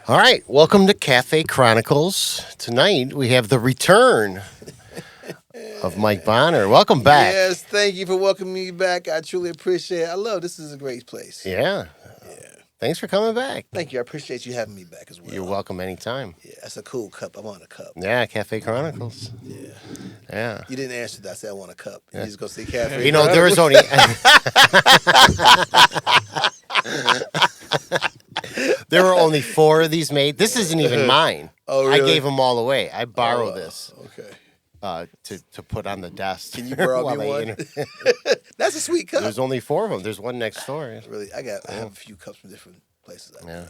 All right, welcome to Cafe Chronicles. Tonight we have the return of Mike Bonner. Welcome back. Yes, thank you for welcoming me back. I truly appreciate it. I love this is a great place. Yeah. Yeah. Thanks for coming back. Thank you. I appreciate you having me back as well. You're welcome anytime. Yeah, that's a cool cup. I want a cup. Yeah, Cafe Chronicles. Yeah. Yeah. You didn't answer that. I said I want a cup. You just go say cafe. You know, there was only there were only 4 of these made. This isn't even mine. Oh, really? I gave them all away. I borrowed this Okay. to put on the desk. Can you borrow while me I one? That's a sweet cup. There's only 4 of them. There's one next door. Really, I have a few cups from different places. Yeah.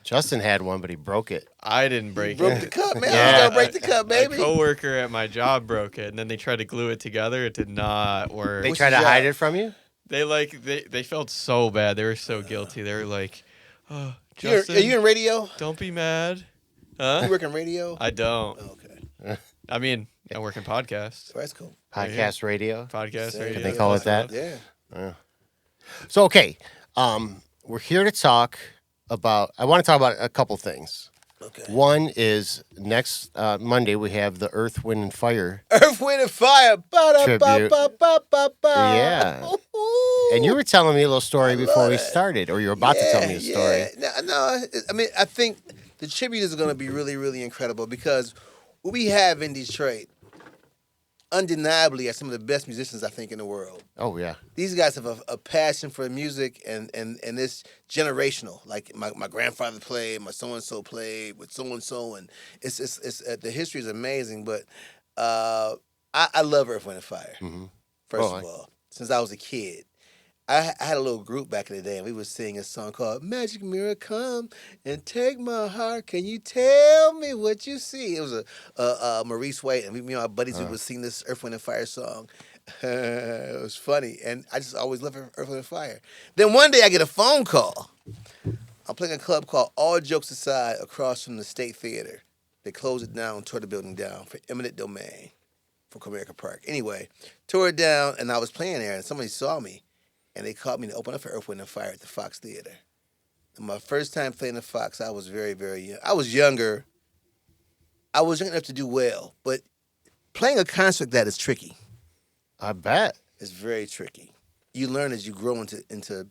Justin had one, but he broke it. I didn't break Broke it. the cup, man. Yeah. You gotta break the cup, A baby. coworker at my job broke it, and then they tried to glue it together. It did not work. They What's tried to your hide job? it from you? They felt so bad. They were so guilty. They were like, "Oh, Are Justin, you in radio? don't be mad." You Huh? work in radio? I don't. Okay. I mean, I work in podcasts. That's cool. Podcast radio. Podcast Same. radio. Can they call it that? Yeah. So, okay, we're here to talk about, I want to talk about a couple things. Okay. One is next Monday, we have the Earth, Wind, and Fire. Earth, Wind, and Fire. Tribute. Ba-da-ba-ba-ba-ba. Yeah. Ooh. And you were telling me a little story before we that. started, or you were about to tell me a story. Yeah. No, I mean, I think the tribute is going to be really, really incredible because what we have in Detroit, undeniably, are some of the best musicians I think in the world. Oh, yeah. These guys have a passion for music, and it's generational. Like my grandfather played, my so and so played with so and so, and it's the history is amazing. But I love Earth, Wind, and Fire. Mm-hmm. First of all, since I was a kid. I had a little group back in the day, and we would sing a song called "Magic Mirror, Come and Take My Heart. Can you tell me what you see?" It was a Maurice White, and me and my buddies we would sing this Earth, Wind, and Fire song. It was funny, and I just always loved Earth, Wind, and Fire. Then one day I get a phone call. I'm playing a club called All Jokes Aside across from the State Theater. They closed it down, tore the building down for eminent domain for Comerica Park. Anyway, tore it down, and I was playing there, and somebody saw me. And they called me to open up for Earth, Wind, and Fire at the Fox Theater. And my first time playing the Fox, I was very, very young. I was younger. I was young enough to do well. But playing a concert like that is tricky. I bet. It's very tricky. You learn as you grow into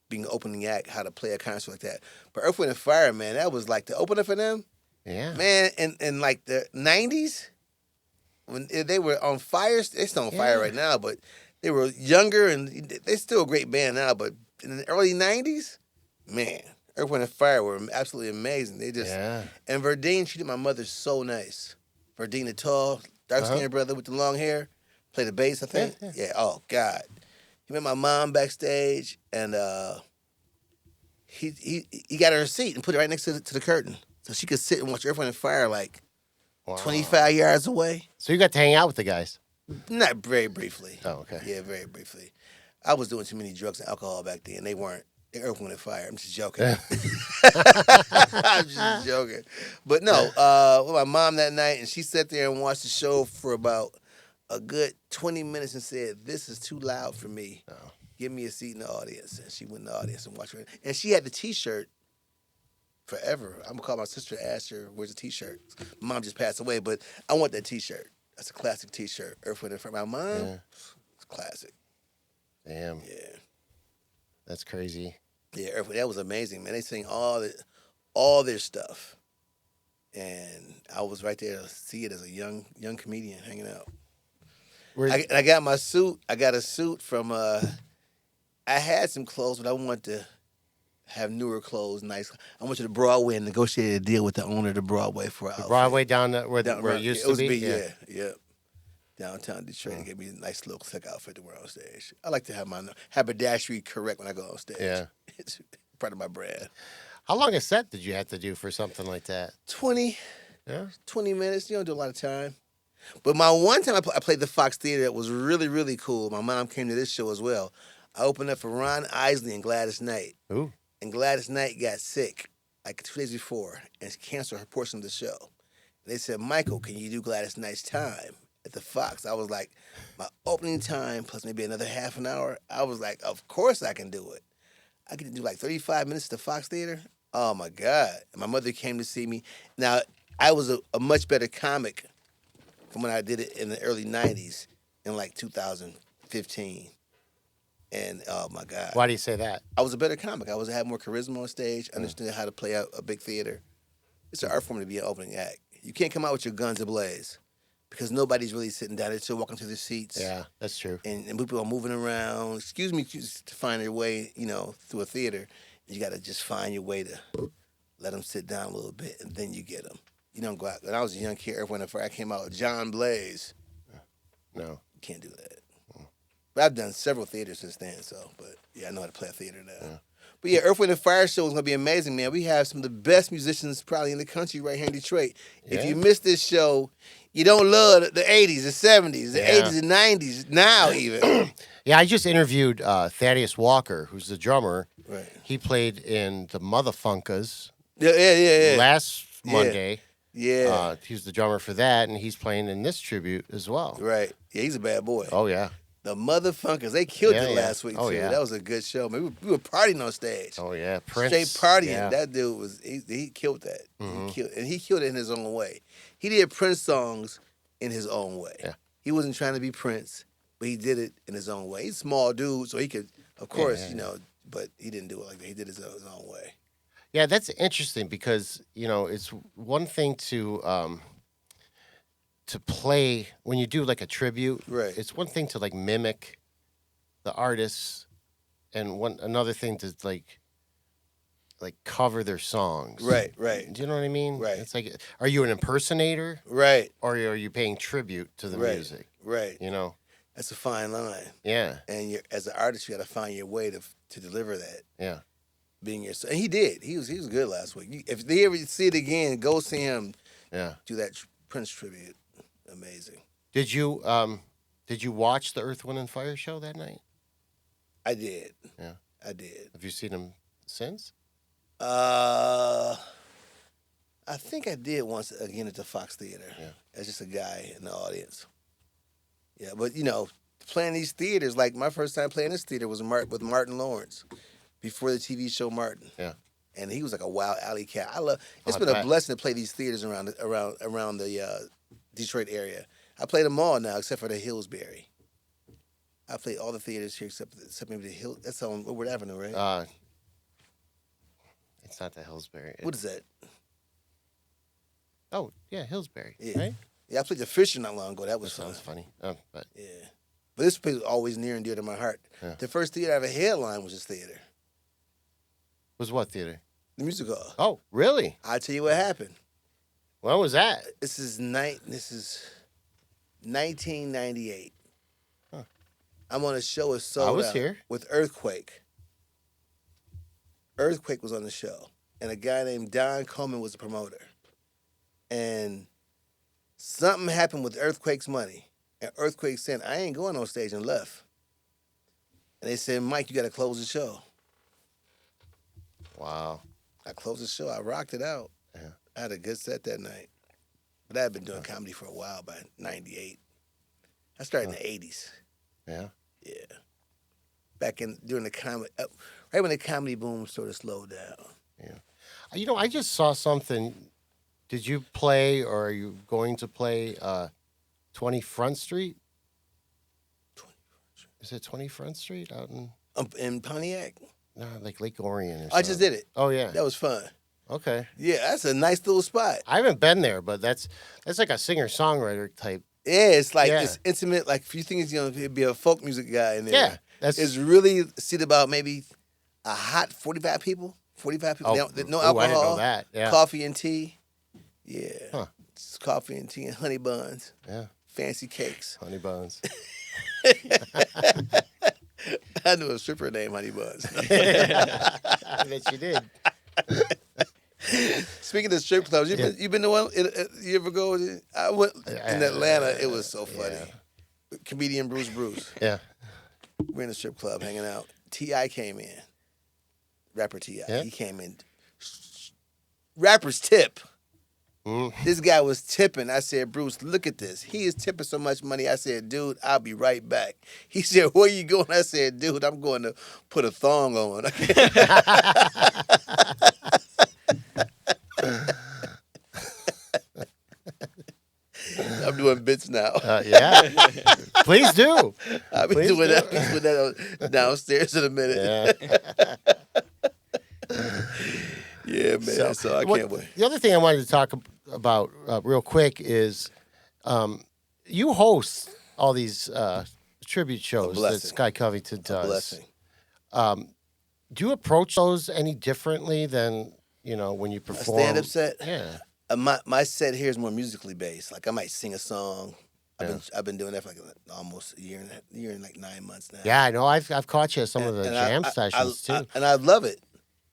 being an opening act how to play a concert like that. But Earth, Wind, and Fire, man, that was like the opener for them. Yeah. Man, in like the 90s, when they were on fire, they're still on fire right now, but they were younger, and they're still a great band now, but in the early 90s, man, Earth, Wind, and Fire were absolutely amazing. They just, and Verdine treated my mother so nice. Verdine, the tall, dark-skinned brother with the long hair, played the bass, I think. Yeah, oh, God. He met my mom backstage, and he got her a seat and put it right next to the curtain so she could sit and watch Earth, Wind, and Fire like 25 yards away. So you got to hang out with the guys? Not very briefly. Oh, okay. Yeah, very briefly. I was doing too many drugs and alcohol back then. They weren't. They're Earth, Wind, and Fire. I'm just joking. I'm just joking. But no, with my mom that night, and she sat there and watched the show for about a good 20 minutes and said, "This is too loud for me. Give me a seat in the audience." And she went in the audience and watched her. And she had the T-shirt forever. I'm going to call my sister, ask her, "Where's the T-shirt?" My mom just passed away, but I want that T-shirt. That's a classic T-shirt. Earth, Wind, and Fire. My mom, it's classic. Damn. Yeah. That's crazy. Yeah, Earth, that was amazing, man. They sing all their stuff. And I was right there to see it as a young comedian hanging out. I got my suit. I got a suit from, I had some clothes, but I wanted to have newer clothes, nice. I went to the Broadway and negotiated a deal with the owner of the Broadway for an outfit. Broadway down where Down it used to be? Yeah. Downtown Detroit and gave me a nice little click outfit to wear on stage. I like to have my haberdashery correct when I go on stage. Yeah. It's part of my brand. How long a set did you have to do for something like that? 20 Yeah. 20 minutes. You don't do a lot of time. But my one time I played the Fox Theater that was really, really cool. My mom came to this show as well. I opened up for Ron Isley and Gladys Knight. Ooh. And Gladys Knight got sick like 2 days before and canceled her portion of the show. They said, "Michael, can you do Gladys Knight's time at the Fox?" I was like, my opening time plus maybe another half an hour. I was like, of course I can do it. I get to do like 35 minutes at the Fox Theater. Oh my God! My mother came to see me. Now I was a much better comic from when I did it in the early '90s, in like 2015. And oh my God, Why do you say that? I was a better comic. I had more charisma on stage. Understood how to play out a big theater. It's an art form to be an opening act. You can't come out with your guns ablaze because nobody's really sitting down. They're still walking through their seats. Yeah, that's true. And people are moving around. Excuse me, to find their way, through a theater. You got to just find your way to let them sit down a little bit, and then you get them. You don't go out. When I was a young kid, when I came out with John Blaze, No. you can't do that. But I've done several theaters since then, but yeah, I know how to play a theater now. Yeah. But yeah, Earth, Wind, and Fire show is going to be amazing, man. We have some of the best musicians probably in the country right here in Detroit. If Yeah. you miss this show, you don't love the 80s, the 70s, the Yeah. 80s and 90s, now even. Yeah, I just interviewed Thaddeus Walker, who's the drummer. Right. He played in the Motherfunkers Yeah. last Monday. Yeah. He was the drummer for that, and he's playing in this tribute as well. Right. Yeah, he's a bad boy. Oh, yeah. The Motherfunkers, they killed Yeah, it yeah. last week, Oh, too. yeah. That was a good show. Man, we were partying on stage. Oh, yeah. Prince. Straight partying. Yeah. That dude he killed that. Mhm. He killed it in his own way. He did Prince songs in his own way. Yeah. He wasn't trying to be Prince, but he did it in his own way. He's a small dude, so he could, of course, yeah. but he didn't do it like that. He did it his own way. Yeah, that's interesting because, it's one thing to play when you do like a tribute. Right. It's one thing to like mimic the artists, and another thing to like cover their songs. Right. Do you know what I mean? Right. It's like, are you an impersonator Right. or are you paying tribute to the Right. music? Right. That's a fine line. Yeah. And as an artist, you got to find your way to deliver that. Yeah. Being yourself. And he did. He was good last week. If they ever see it again, go see him Yeah. do that Prince tribute. Amazing. Did you watch the Earth, Wind, and Fire show that night? I did. Yeah. I did. Have you seen him since? I think I did once again at the Fox Theater. Yeah. As just a guy in the audience. Yeah, but playing these theaters, like my first time playing this theater was with Martin Lawrence, before the TV show Martin. Yeah. And he was like a wild alley cat. It's I been a bet. blessing to play these theaters around the Detroit area. I played them all now except for the Hillsbury. I played all the theaters here except maybe the Hill. That's on Woodward Avenue, right? It's not the Hillsbury. What is that? Oh, yeah, Hillsbury. Yeah. Right? Yeah, I played the Fisher not long ago. That That was fun. sounds funny. But Yeah. But this place was always near and dear to my heart. Yeah. The first theater I ever headlined was this theater, was what theater? the music hall. Oh, really? I'll tell you what happened. When was that? This is 1998. Huh. I'm on a show with Sold I was Out here. with Earthquake. Earthquake was on the show, and a guy named Don Coleman was the promoter. And something happened with Earthquake's money, and Earthquake said, "I ain't going on stage," and left. And they said, "Mike, you got to close the show." Wow. I closed the show. I rocked it out. Yeah. I had a good set that night. But I had been doing comedy for a while by 98. I started in the 80s. Yeah. Yeah. During the comedy, right when the comedy boom sort of slowed down. I just saw something. Did you play or are you going to play 20 Front Street? Is it 20 Front Street out In Pontiac? no, like Lake Orion or something? I just did it. Oh, yeah. That was fun. Okay. Yeah, that's a nice little spot. I haven't been there, but that's like a singer-songwriter type. Yeah, it's like, Yeah. it's intimate. Like, if you think it's going to be a folk music guy in there. Yeah. That's It's really seated about maybe a hot 45 people. 45 people. Oh, No ooh, alcohol. I didn't know that. Yeah. Coffee and tea. Yeah. Huh. It's coffee and tea and honey buns. Yeah. Fancy cakes. Honey buns. I knew a stripper named Honey Buns. I bet you did. Speaking of strip clubs, you been to one? You ever go? I went in Atlanta. It was so funny. Yeah. Comedian Bruce. Yeah. We're in a strip club hanging out. T.I. came in. Rapper T.I. Yeah. He came in. Rapper's tip. Mm. This guy was tipping. I said, "Bruce, look at this. He is tipping so much money." I said, "Dude, I'll be right back." He said, "Where you going?" I said, "Dude, I'm going to put a thong on." I'm doing bits now. Yeah. Please do. I'll be Please doing do. that downstairs in a minute. Yeah. Yeah, man. So I can't wait. The other thing I wanted to talk about real quick is you host all these tribute shows that blessing. Sky Covington does. Blessing. Do you approach those any differently than when you A perform? stand-up set. Yeah. My set here is more musically based. Like I might sing a song. I've been doing that for like almost a year and like 9 months now. Yeah, I know. I've caught you at some of the And jam sessions too. and I love it.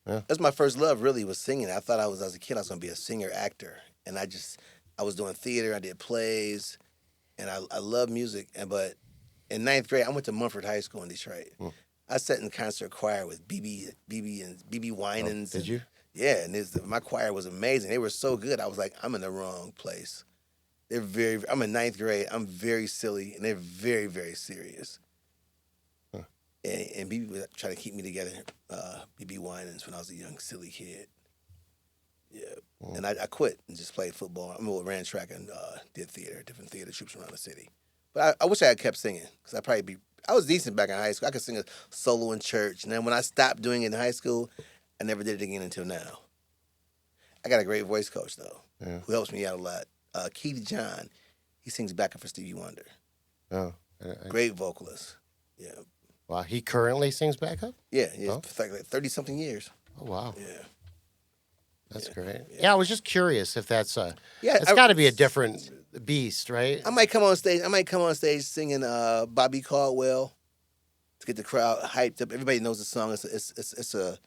Yeah. That's my first love. Really, was singing. I thought as a kid I was gonna be a singer actor, and I was doing theater. I did plays, and I love music. But in 9th grade, I went to Mumford High School in Detroit. I sat in concert choir with BB Winans. Did you? Yeah, and my choir was amazing. They were so good. I was like, I'm in the wrong place. I'm in 9th grade. I'm very silly, and they're very, very serious. Huh. And BB was trying to keep me together. BB Winans when I was a young, silly kid. Yeah. And I quit and just played football. Ran track and did theater, different theater troops around the city. But I wish I had kept singing because I was decent back in high school. I could sing a solo in church. And then when I stopped doing it in high school, I never did it again until now. I got a great voice coach, though, who helps me out a lot. Keith John, he sings backup for Stevie Wonder. Oh. Great vocalist. Yeah. Wow. He currently sings backup? Yeah, for like 30-something years. Oh, wow. Yeah. That's great. Yeah, I was just curious if that's Yeah, it's got to be a different beast, right? I might come on stage singing Bobby Caldwell to get the crowd hyped up. Everybody knows the song. It's a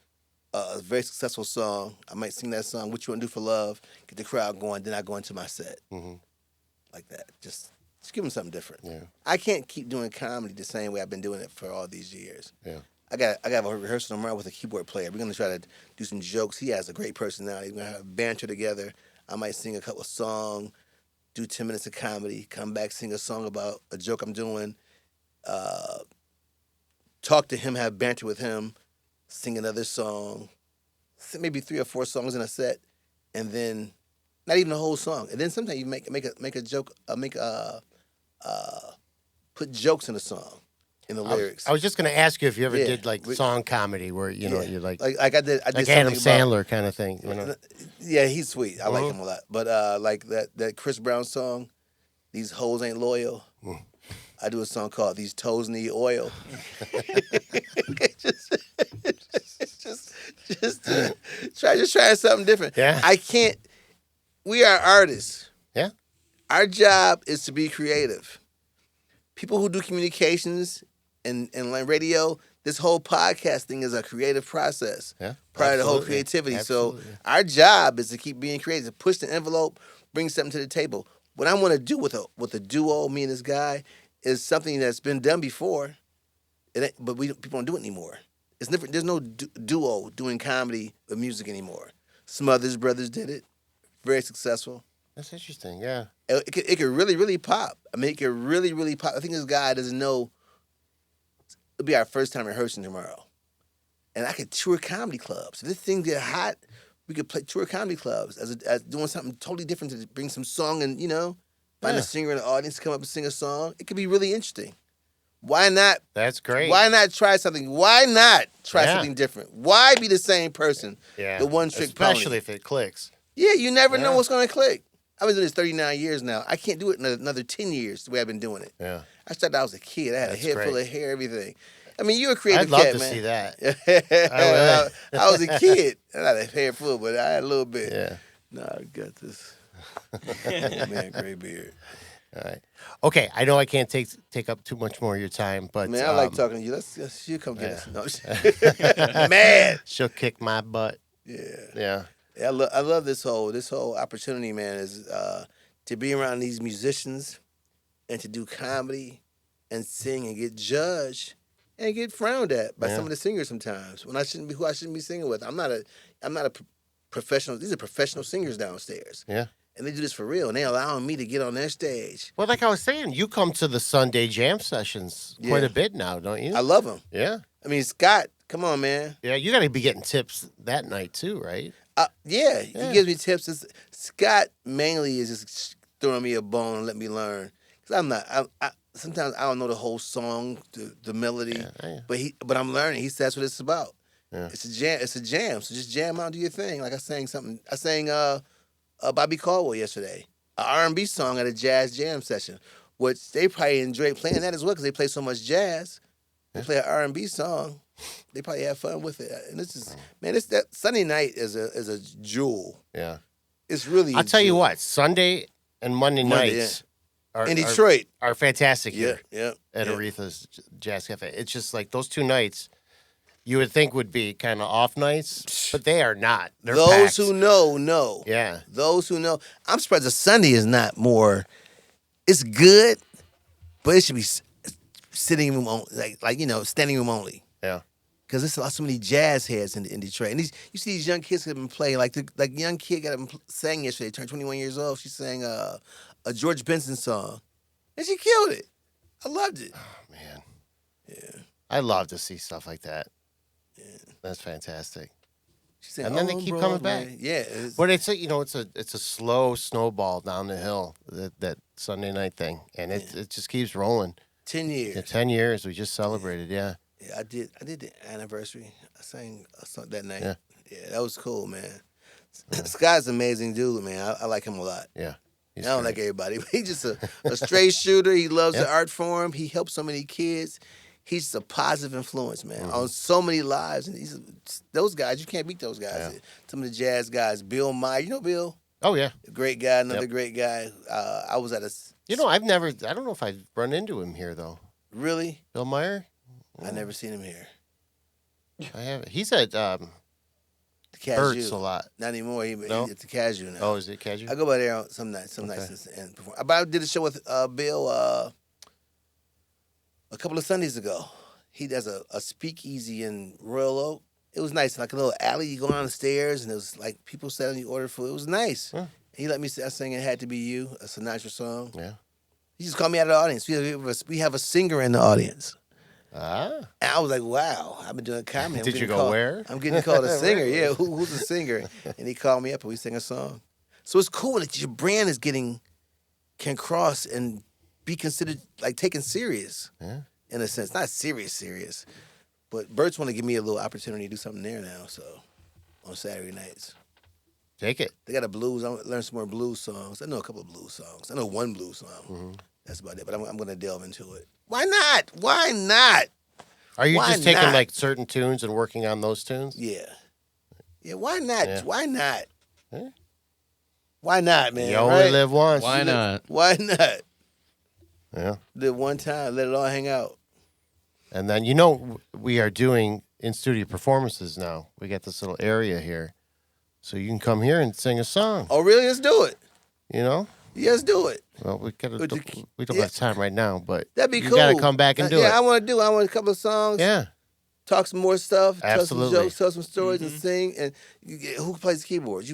very successful song. I might sing that song, What You Want to Do for Love, get the crowd going, then I go into my set. Like that. Just give them something different. Yeah. I can't keep doing comedy the same way I've been doing it for all these years. Yeah. I got a rehearsal tomorrow with a keyboard player. We're gonna try to do some jokes. He has a great personality. We're gonna have banter together. I might sing a couple of songs, do 10 minutes of comedy, come back, sing a song about a joke I'm doing, talk to him, have banter with him, sing another song, maybe 3 or 4 songs in a set, and then not even a whole song. And then sometimes you make a joke, put jokes in a song. In the lyrics. I was just going to ask you if you ever Yeah. did like song comedy where you Yeah. you like I did Adam something about- Sandler kind of thing. Yeah, he's sweet. I like him a lot. But like that Chris Brown song, These Hoes Ain't Loyal. I do a song called These Toes Need Oil. just trying something different. Yeah. I can't. We are artists. Yeah. Our job is to be creative. People who do communications and radio, this whole podcast thing is a creative process. Yeah. Prior to the whole Absolutely. creativity. Absolutely. So our job is to keep being creative, push the envelope, bring something to the table. What I want to do with a duo, me and this guy, is something that's been done before, but people don't do it anymore. It's different. There's no duo doing comedy or music anymore. Smothers Brothers did it, very successful. That's interesting. Yeah. It could really, really pop. I mean, it could really, really pop. I think this guy doesn't know. It'll be our first time rehearsing tomorrow. And I could tour comedy clubs. If this thing get hot, we could tour comedy clubs as doing something totally different to bring some song and, find a singer in the audience to come up and sing a song. It could be really interesting. Why not? That's great. Why not try something? Why not try Yeah. something different? Why be the same person? Yeah. The one trick pony. Especially if it clicks. Yeah, you never know Yeah. what's going to click. I've been doing this 39 years now. I can't do it another 10 years the way I've been doing it. Yeah. I started out I was a kid. I had That's a head full great. of hair, everything. I mean, you're a creative I'd love cat, to man. see that. I was a kid. I had a hair full, but I had a little bit. Yeah. No, I got this. Man, gray beard. All right. Okay. I know I can't take up too much more of your time, but Man, I like talking to you. You come get us. No, man. She'll kick my butt. Yeah. Yeah. Yeah, I love this whole opportunity, man, is to be around these musicians and to do comedy and sing and get judged and get frowned at by some of the singers sometimes when I shouldn't be singing with. I'm not a professional. These are professional singers downstairs. Yeah. And they do this for real, and they allowing me to get on their stage. Well, like I was saying, you come to the Sunday jam sessions quite Yeah. a bit now, don't you? I love them. Yeah. I mean, Scott, come on, man. Yeah. You got to be getting tips that night too, right? Yeah, he gives me tips. Scott mainly is just throwing me a bone and let me learn. Cause I'm not. Sometimes I don't know the whole song, the melody, but I'm learning. He says that's what it's about. Yeah. It's a jam. It's a jam. So just jam out, do your thing. Like I sang something. I sang Bobby Caldwell yesterday, an R&B song at a jazz jam session, which they probably enjoy playing that as well because they play so much jazz. They play an R&B song. They probably have fun with it. And this is that Sunday night is a jewel. Yeah. It's really. I'll tell you what, Sunday and Monday nights in Detroit are fantastic here at Aretha's Jazz Cafe. It's just like those 2 nights you would think would be kind of off nights, but they are not. They're Those packed. who know. Yeah. Those who know. I'm surprised the Sunday is not more. It's good, but it should be sitting room only, standing room only. Yeah. Because there's so many jazz heads in Detroit, and you see these young kids have been playing. Like young kid got up and sang yesterday, turned 21 years old. She sang a George Benson song, and she killed it. I loved it. Oh man. Yeah. I love to see stuff like that. Yeah. That's fantastic. She sang, And then they keep coming back. Yeah. But it's a slow snowball down the hill, that Sunday night thing, and it just keeps rolling. 10 years. Yeah, 10 years we just celebrated. Yeah. Yeah, I did the anniversary. I sang a song that night. Yeah. Yeah, that was cool, man. Sky's an amazing dude, man. I like him a lot. Yeah. I don't like everybody, but he's just a straight shooter. He loves Yeah. the art form. He helps so many kids. He's just a positive influence, man, on so many lives. And those guys, you can't beat those guys. Yeah. Some of the jazz guys. Bill Meyer, you know Bill? Oh yeah. Great guy, another great guy. I was at a... I don't know if I've run into him here though. Really? Bill Meyer? I never seen him here. I haven't. He's at The Cashew. Burt's a lot. Not anymore. He's No? at the Cashew now. Oh, is it Cashew? I go by there some nights and perform. But I did a show with Bill a couple of Sundays ago. He does a speakeasy in Royal Oak. It was nice, like a little alley. You go down the stairs, and it was like people selling you order food. It was nice. Huh. He let me I sang "It Had to Be You," a Sinatra song. Yeah. He just called me out of the audience. We have a singer in the audience. Ah. And I was like, wow, I've been doing comedy. I'm Did you getting go called- where? I'm getting called a singer. Yeah, who's a singer? And he called me up and we sang a song. So it's cool that your brand can cross and be considered like taken serious Yeah. in a sense. Not serious. But Bert's want to give me a little opportunity to do something there now. So on Saturday nights. Take it. They got a blues. I want to learn some more blues songs. I know a couple of blues songs. I know one blues song. Mm-hmm. That's about it. But I'm going to delve into it. Why not? Why not? Are you Why just taking not? like certain tunes and working on those tunes? Yeah. Yeah, why not? Yeah. Why not? Yeah. Why not, man? You only right? live once. Why not? Why not? Yeah. Live one time, let it all hang out. And then we are doing in-studio performances now. We got this little area here. So you can come here and sing a song, Oh, really? Let's do it. you know? Yes, do it. Well, we Would you- don't yeah. have time right now, but That'd be you cool. got to come back and do yeah, it. I want a couple of songs. Yeah. Talk some more stuff. Absolutely. Tell some jokes, tell some stories, and sing. And who plays the keyboards?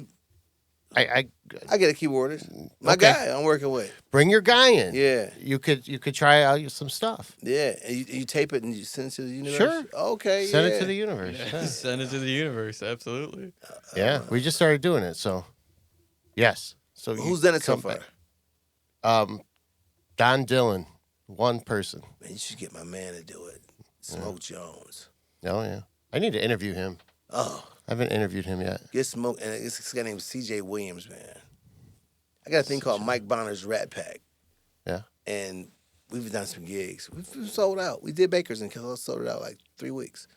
I I get a keyboardist. My Okay. guy I'm working with. bring your guy in. Yeah. You could try out some stuff. Yeah. And you tape it and you send it to the universe? Sure. Okay, Send yeah. it to the universe. Yeah, send it to the universe. Absolutely. Yeah, we just started doing it, so yes. So you Who's done it so come far? back. Don Dillon, one person. Man, you should get my man to do it. Smoke Jones. Oh yeah, I need to interview him. Oh. I haven't interviewed him yet. Get Smoke, and this guy named C.J. Williams, man. I got a thing called Mike Bonner's Rat Pack, Yeah. and we've done some gigs. We've sold out. We did Bakers and sold it out like 3 weeks,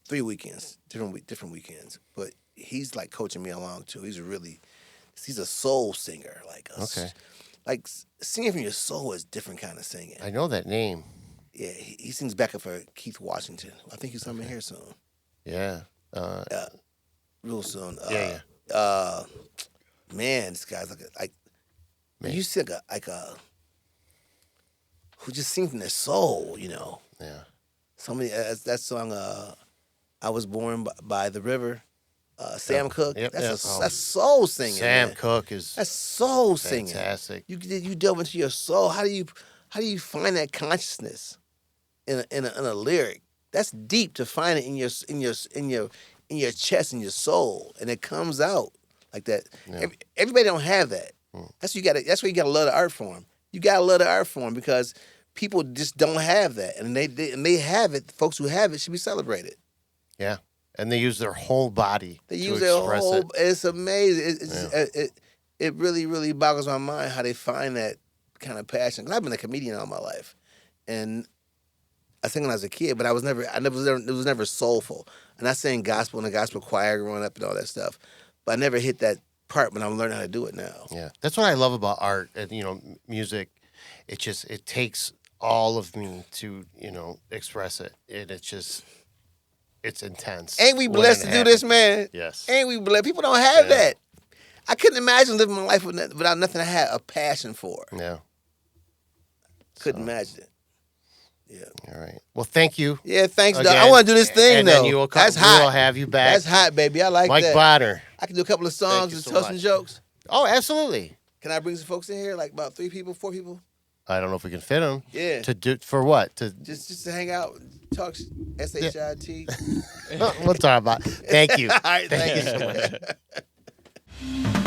3 weekends, different weekends. But he's like coaching me along too. He's a soul singer, like singing from your soul is different kind of singing. I know that name. Yeah, he sings backup for Keith Washington. I think he's coming here soon. Yeah. Real soon. Yeah. Man, this guy's like Man. you sing who just sing from their soul, you know. Yeah. Somebody that song I Was Born by the River, Sam Cooke. Yep, That's yep. that's soul singing. Sam man. Cooke is That's soul singing. fantastic. You delve into your soul. How do you find that consciousness in a lyric? That's deep to find it in your chest, in your soul, and it comes out like that. Yeah. Everybody don't have that. That's what you got. That's why you got to love the art form. You got to love the art form because people just don't have that, and they have it. Folks who have it should be celebrated. Yeah, and they use their whole body. They to use their express whole. it. It's amazing. It really really boggles my mind how they find that kind of passion. Because I've been a comedian all my life, and I sang when I was a kid, but it was never soulful. And I sang gospel in a gospel choir growing up and all that stuff, but I never hit that part when I'm learning how to do it now. Yeah, that's what I love about art and music. It takes all of me to express it, and it's intense. Ain't we when blessed it to do this, happens. man? Yes. Ain't we blessed? People don't have Yeah. that. I couldn't imagine living my life without nothing I had a passion for. Yeah. Couldn't imagine it. Yeah. All right. Well, thank you. Yeah, thanks, Doug. I again, want to do this thing, and though. then you will come, That's we hot. will have you back. That's hot, baby. I like Mike that. Bonner. I can do a couple of songs you and so tell some much. jokes. Oh, absolutely. Can I bring some folks in here? Like about 3 people, 4 people? I don't know if we can fit them. Yeah. To do for what? To Just to hang out, talk SHIT. we'll talk about. Thank you. All right, Thank thank you you so much.